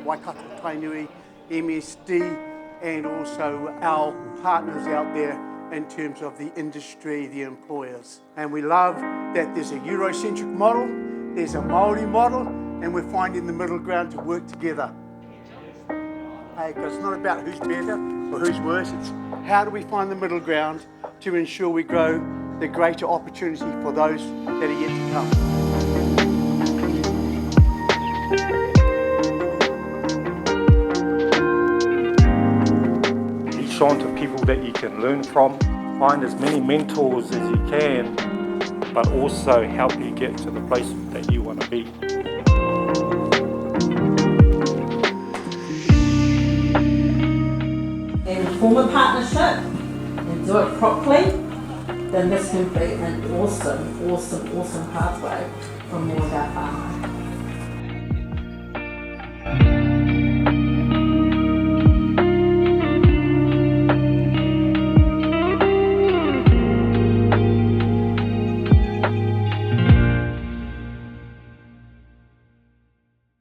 Waikato Tainui, MSD, and also our partners out there in terms of the industry, the employers. And we love that there's a Eurocentric model, there's a Māori model, and we're finding the middle ground to work together. Because it's not about who's better or who's worse, it's how do we find the middle ground to ensure we grow the greater opportunity for those that are yet to come. Reach on to people that you can learn from, find as many mentors as you can, but also help you get to the place that you want to be. And form a partnership and do it properly, then this can be an awesome pathway for more of our whānau.